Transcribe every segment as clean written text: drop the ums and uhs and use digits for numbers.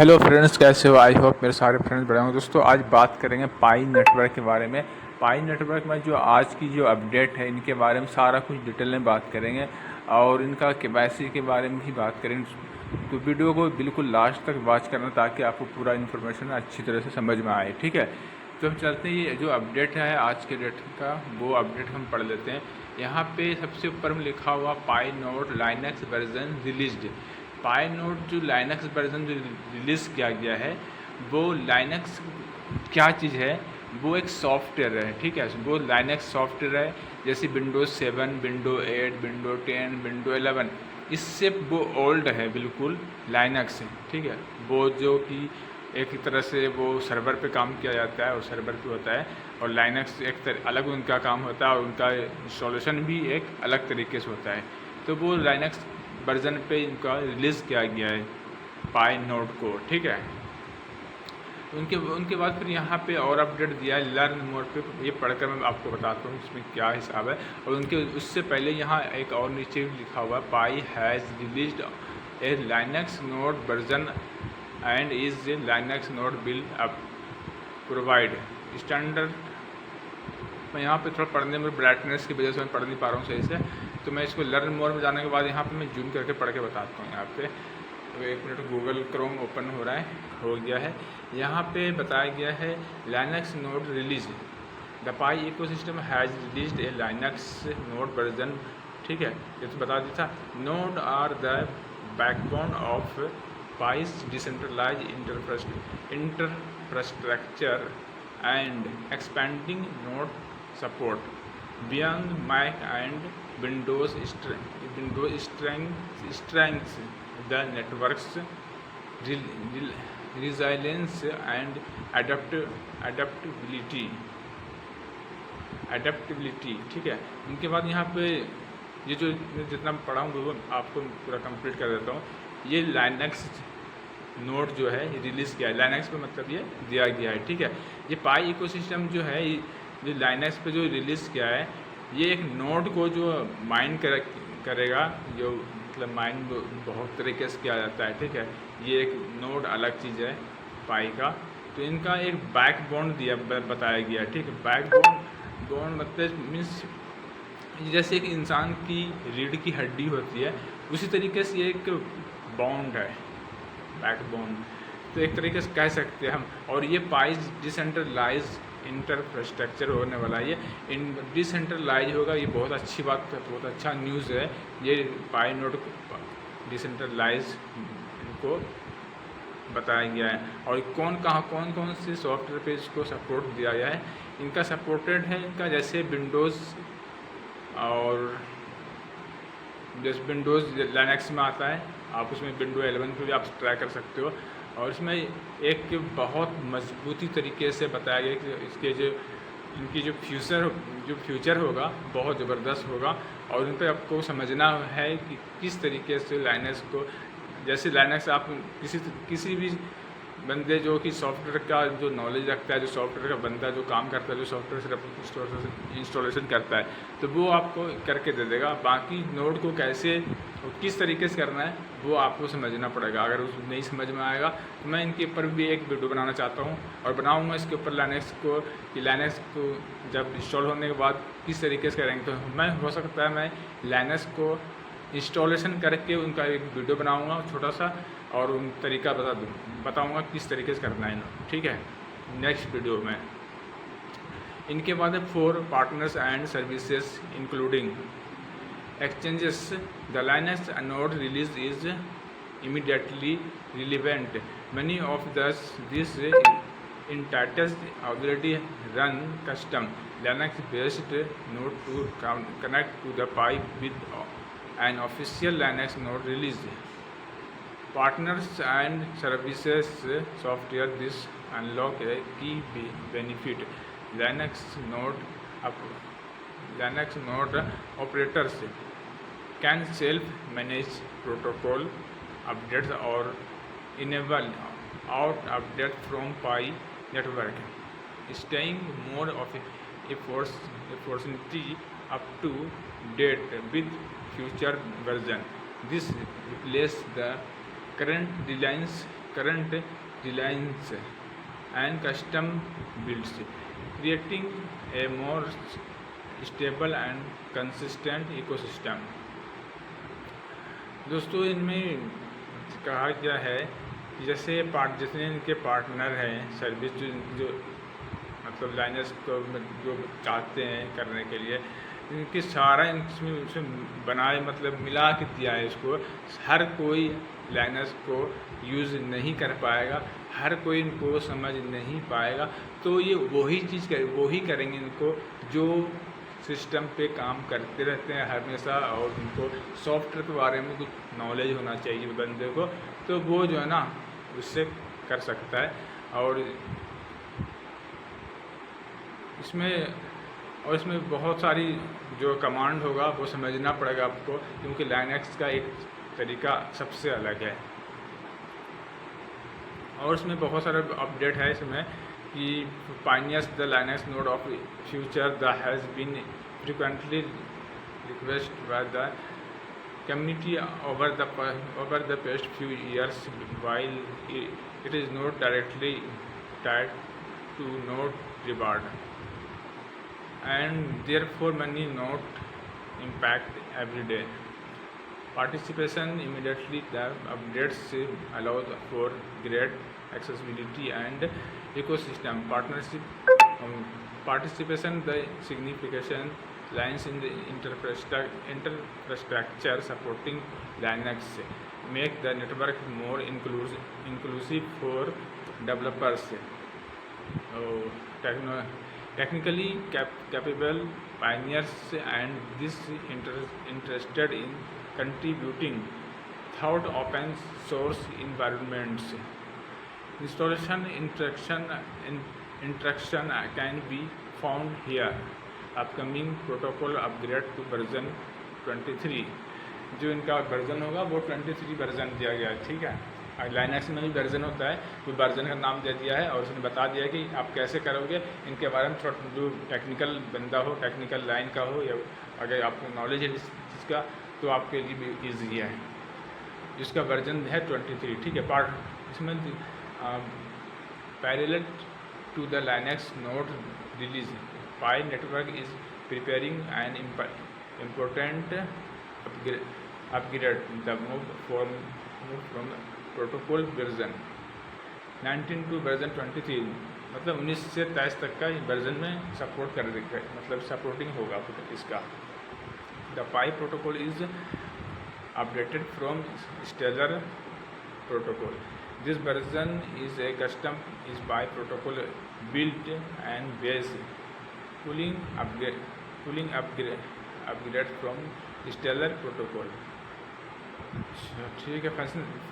Hello friends, कैसे हो? I hope मेरे सारे फ्रेंड्स बढ़िया होंगे। दोस्तों, आज बात करेंगे पाई नेटवर्क के बारे में। पाई नेटवर्क में जो आज की जो अपडेट है, इनके बारे में सारा कुछ डिटेल में बात करेंगे और इनका केवाईसी के बारे में भी बात करेंगे। तो वीडियो को बिल्कुल लास्ट तक वॉच करना ताकि आपको पूरा इन्फॉर्मेशन अच्छी तरह से समझ में आए। ठीक है, तो हम चलते हैं। ये जो अपडेट है आज के डेट का, वो अपडेट हम पढ़ लेते हैं। यहाँ पे सबसे ऊपर में लिखा हुआ पाई नोड लाइनक्स वर्जन रिलीज्ड। पाई नोड जो लाइनक्स वर्जन जो रिलीज़ किया गया है, वो लाइनक्स क्या चीज़ है? वो एक सॉफ्टवेयर है। ठीक है, वो लाइनक्स सॉफ्टवेयर है, जैसे विंडोज़ 7, विंडो 8, विंडो 10, विंडो 11। इससे वो ओल्ड है बिल्कुल लाइनक्स से। ठीक है, वो जो कि एक तरह से वो सर्वर पे काम किया जाता है और सर्वर पे होता है, और लाइनक्स अलग उनका काम होता है और उनका इंस्टॉलेशन भी एक अलग तरीके से होता है। तो वो लाइनक्स वर्जन पे इनका रिलीज़ किया गया है पाई नोड को। ठीक है, उनके उनके बाद फिर यहाँ पे और अपडेट दिया है लर्न मोर पे। ये पढ़कर मैं आपको बताता हूँ इसमें क्या हिसाब है। और उनके उससे पहले यहाँ एक और नीचे लिखा हुआ Pi has released a Linux node version and is Linux node build up provide standard. मैं यहाँ पे थोड़ा पढ़ने में ब्राइटनेस की वजह से मैं पढ़ नहीं पा रहा हूँ सही से, तो मैं इसको लर्न मोर में जाने के बाद यहाँ पे मैं जूम करके पढ़ के बताता हूँ। यहाँ पे तो एक मिनट, गूगल क्रोम ओपन हो रहा है, हो गया है। यहाँ पे बताया गया है Linux node release the Pi ecosystem has released a Linux node version. ठीक है, ये तो बता दिया था। Node are the backbone of Pi's decentralize infrastructure and expanding node support beyond Mac and Windows strengths the network's resilience and adaptability। ठीक है, उनके बाद यहाँ पे ये जो जितना पढ़ा हूँ वो आपको पूरा कंप्लीट कर देता हूँ। ये लाइनक्स नोड जो है रिलीज़ किया है, लाइनक्स पे मतलब ये दिया गया है। ठीक है, ये पाई इकोसिस्टम जो है, जो लाइनक्स पे जो रिलीज़ किया है, ये एक नोड को जो माइन करेगा, जो मतलब माइन बहुत तरीके से किया जाता है। ठीक है, ये एक नोड अलग चीज़ है पाई का। तो इनका एक बैकबोन दिया बताया गया। ठीक है, बैकबोन मतलब मीन्स जैसे एक इंसान की रीढ़ की हड्डी होती है, उसी तरीके से ये एक बॉन्ड है, बैकबोन। तो एक तरीके से कह सकते हैं हम। और ये पाई डिसेंट्रलाइज इंफ्रास्ट्रक्चर होने वाला है, ये डिसेंट्रलाइज होगा। ये बहुत अच्छी बात है, बहुत अच्छा न्यूज़ है। ये पाई नोड डिसेंट्रलाइज को बताया गया है। और कौन कौन से सॉफ्टवेयर पे इसको सपोर्ट दिया गया है। इनका सपोर्टेड है, इनका जैसे विंडोज़, और जैसे विंडोज़ लाइनक्स में आता है, आप उसमें विंडो 11 पे भी आप ट्राई कर सकते हो। और इसमें एक बहुत मजबूती तरीके से बताया गया कि इसके जो इनकी जो फ्यूचर होगा बहुत ज़बरदस्त होगा। और उन पर आपको समझना है कि किस तरीके से लाइनक्स को, जैसे लाइनक्स आप किसी भी बंदे जो कि सॉफ्टवेयर का जो नॉलेज रखता है, जो सॉफ्टवेयर का बंदा जो काम करता है, जो सॉफ्टवेयर से इंस्टॉलेशन करता है, तो वो आपको करके दे देगा। बाकी नोड को कैसे और किस तरीके से करना है वो आपको समझना पड़ेगा। अगर उस नहीं समझ में आएगा तो मैं इनके ऊपर भी एक वीडियो बनाना चाहता हूँ और बनाऊँगा इसके ऊपर लाइनक्स को, कि लाइनक्स को जब इंस्टॉल होने के बाद किस तरीके से करेंगे। तो मैं हो सकता है मैं लाइनक्स को इंस्टॉलेशन करके उनका एक वीडियो बनाऊंगा छोटा सा, और उन तरीका बताऊंगा किस तरीके से करना है। ठीक है, नेक्स्ट वीडियो में। इनके बाद है 4 partners and services including exchanges. The Linux node release is immediately relevant. Many of these entities already run custom Linux-based node to connect to the Pi with an official Linux node release. Partners and services software this unlock a key benefit. Linux node operators can self-manage protocol updates or enable out updates from Pi network, staying more of efficiently up to date with future version. This replaces the current reliance and custom builds, creating a more stable and consistent ecosystem। दोस्तों इनमें कहा गया है कि जैसे जितने इनके partner हैं सर्विस जो मतलब लाइनर्स को जो चाहते हैं करने के लिए, इनकी सारा इसमें बनाए मतलब मिला के दिया है इसको। हर कोई लाइनर्स को यूज़ नहीं कर पाएगा, हर कोई इनको समझ नहीं पाएगा। तो ये वही करेंगे इनको जो सिस्टम पे काम करते रहते हैं हमेशा, और उनको सॉफ्टवेयर के बारे में कुछ नॉलेज होना चाहिए बंदे को, तो वो जो है ना उससे कर सकता है। और इसमें बहुत सारी जो कमांड होगा वो समझना पड़ेगा आपको, क्योंकि लाइनक्स का एक तरीका सबसे अलग है। और इसमें बहुत सारा अपडेट है इसमें कि pioneers the Linux node of future that has been frequently requested by the community over the past few years, while it is not directly tied to node reward, and therefore many node impact every day participation. Immediately the updates allow for great accessibility and ecosystem participation. The significant lines in the infrastructure supporting Linux make the network more inclusive for developers, technically capable pioneers, and this interested in contributing throughout open source environments. Installation instruction can be found here. Upcoming protocol upgrade to version 23, जो इनका version होगा वो 23 version दिया गया है, ठीक है। Linux में भी वर्जन होता है, तो वर्जन का नाम दे दिया है और उसने बता दिया कि आप कैसे करोगे। इनके बारे में थोड़ा जो टेक्निकल बंदा हो, टेक्निकल लाइन का हो, या अगर आपको नॉलेज है इसका तो आपके लिए भी ईजी है। जिसका वर्जन है 23, ठीक है। पार्ट इसमें parallel to the Linux node release, Pi network is preparing an important upgrade the move from protocol version 19 to version 23, मतलब 19 से 23 तक का वर्जन में सपोर्ट कर देगा, मतलब सपोर्टिंग होगा इसका। The Pi protocol is updated from Stellar protocol. This version is a custom is Pi protocol built and base pulling upgrade from Stellar protocol, ठीक है।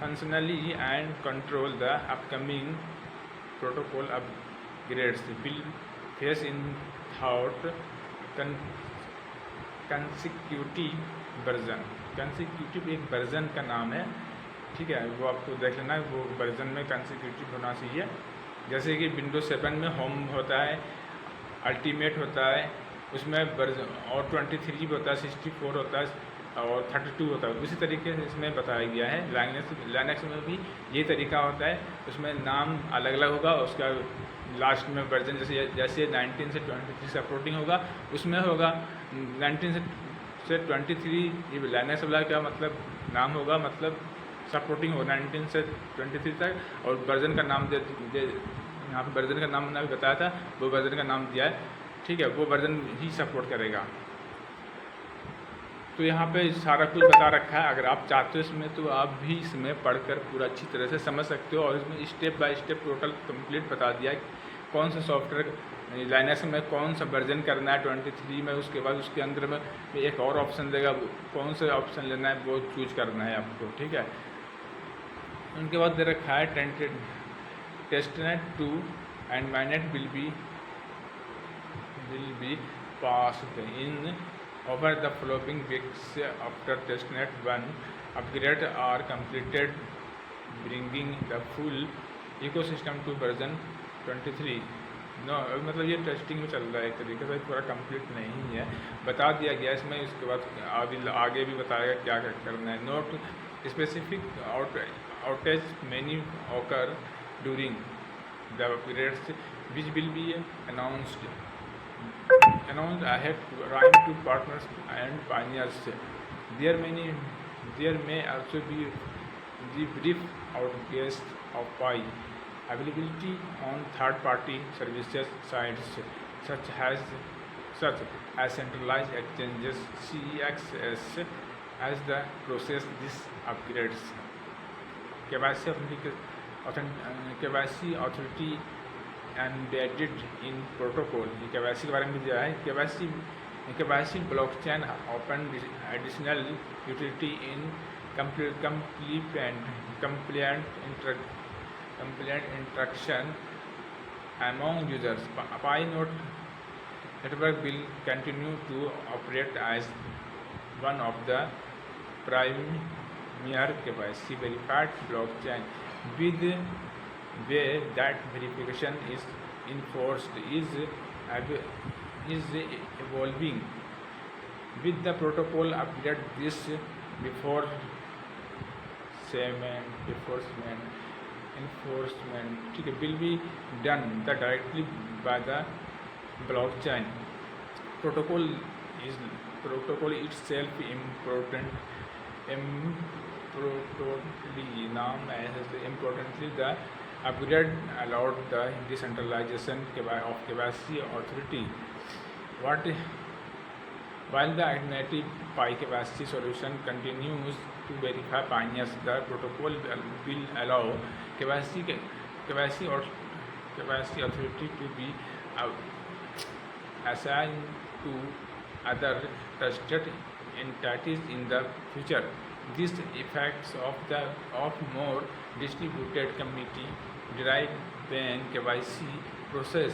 Functionally and control the upcoming protocol upgrades will phase in thought consecutive version. Consecutive एक version का नाम है, ठीक है, वो आपको देख लेना है। वो वर्जन में कंसेक्यूटिव होना चाहिए। जैसे कि विंडोज 7 में होम होता है, अल्टीमेट होता है, उसमें वर्जन और 23 भी होता है, 64 होता है और 32 होता है। उसी तरीके से इसमें बताया गया है। लाइनक्स में भी ये तरीका होता है, उसमें नाम अलग अलग होगा, उसका लास्ट में वर्जन जैसे 19 से 23 सपोर्टिंग होगा, उसमें होगा 19 से 23। ये लाइनक्स वाला क्या मतलब नाम होगा, मतलब सपोर्टिंग होगा 19 से 23 तक, और वर्जन का नाम यहाँ पर वर्जन का नाम मैंने अभी बताया था, वो वर्जन का नाम दिया है, ठीक है। वो वर्जन ही सपोर्ट करेगा। तो यहाँ पे सारा कुछ बता रखा है। अगर आप चाहते हो इसमें तो आप भी इसमें पढ़कर पूरा अच्छी तरह से समझ सकते हो। और इसमें step by step total complete बता दिया है कौन सा सॉफ्टवेयर लाइनक्स में कौन सा वर्जन करना है 23 में। उसके बाद उसके अंदर में एक और ऑप्शन देगा, कौन सा ऑप्शन लेना है वो चूज करना है आपको, ठीक है। उनके बाद दे रखा है testnet 2 and mainnet will be passed in over the following weeks after testnet 1 upgrade are completed, bringing the full ecosystem to version 23। मतलब ये टेस्टिंग में चल रहा है एक तरीके से, पूरा कंप्लीट नहीं है, बता दिया गया इसमें। इसके बाद आगे भी बताएगा क्या क्या करना है। Note specific outage many occur during the upgrades, which will be announced ahead to partners and pioneers. There may also be the brief outburst of Pi availability on third-party services sites such as centralized exchanges (CEXs) as the process these upgrades. KYC authority embedded in protocol. ये KYC के बारे में दिया है. KYC blockchain open additional utility in compliant interaction among users. Pi network will continue to operate as one of the premier KYC verified blockchain with way that verification is enforced is evolving with the protocol update. This enforcement will be done directly by the blockchain. Protocol itself importantly the upgrade allowed the decentralization of KYC authority. While the alternative Pi KYC solution continues to verify pioneers, the protocol will allow KYC authority to be assigned to other trusted entities in the future. These effects of more distributed community derived when KYC process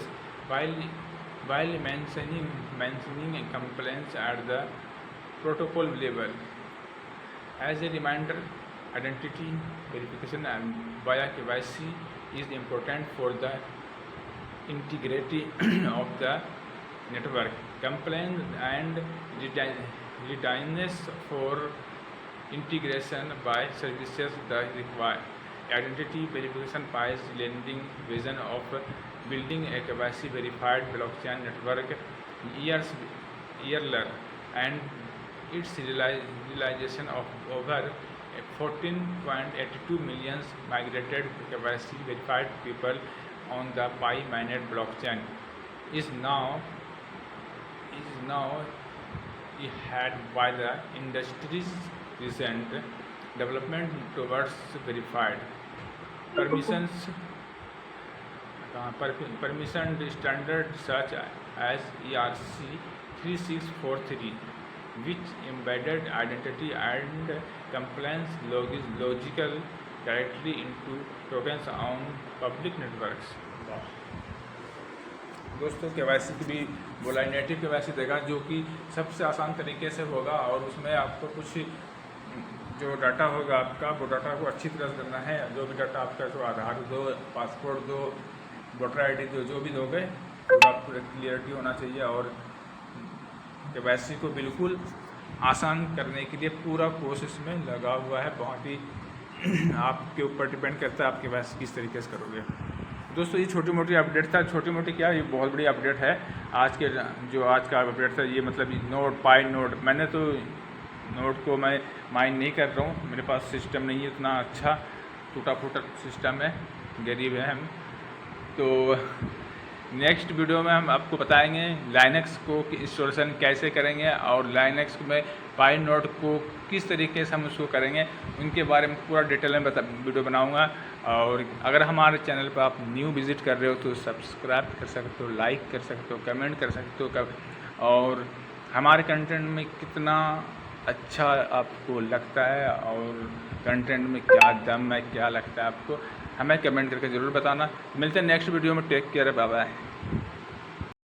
while maintaining compliance at the protocol level. As a reminder, identity verification via KYC is important for the integrity of the network, compliance and readiness for integration by services that require identity verification. Pi's lending vision of building a KYC verified blockchain network years earlier, and its realization of over 14.82 million migrated KYC verified people on the Pi mainnet blockchain is now ahead by the industry's recent development towards verified permissioned standards such as ERC-3643, which embedded identity and compliance logical directly into tokens on public networks. दोस्तों KYC की भी बोला native KYC देगा, जो कि सबसे आसान तरीके से होगा, और उसमें आपको कुछ जो डाटा होगा आपका, वो डाटा को अच्छी तरह से करना है. जो भी डाटा आपका, तो आधार दो, पासपोर्ट दो, वोटर ID दो, जो भी दोगे पूरा क्लियरिटी होना चाहिए. और KYC को बिल्कुल आसान करने के लिए पूरा प्रोसेस में लगा हुआ है. बहुत ही आपके ऊपर डिपेंड करता है आप KYC किस तरीके से करोगे. दोस्तों ये छोटी मोटी अपडेट था. छोटी मोटी क्या, ये बहुत बड़ी अपडेट है. आज का अपडेट था ये, मतलब पाई नोड. मैंने तो नोड को मैं माइन नहीं कर रहा हूँ, मेरे पास सिस्टम नहीं है इतना अच्छा, टूटा फूटा सिस्टम है, गरीब है हम. तो नेक्स्ट वीडियो में हम आपको बताएंगे लाइनक्स को इंस्टॉलेशन कैसे करेंगे, और लाइनक्स में पाई नोड को किस तरीके से हम उसको करेंगे, उनके बारे में पूरा डिटेल में वीडियो बनाऊंगा. और अगर हमारे चैनल पर आप न्यू विज़िट कर रहे हो तो सब्सक्राइब कर सकते हो, लाइक कर सकते हो, कमेंट कर सकते हो, और हमारे कंटेंट में कितना अच्छा आपको लगता है और कंटेंट में क्या दम है, क्या लगता है आपको, हमें कमेंट करके ज़रूर बताना. मिलते हैं नेक्स्ट वीडियो में. Take care, bye bye.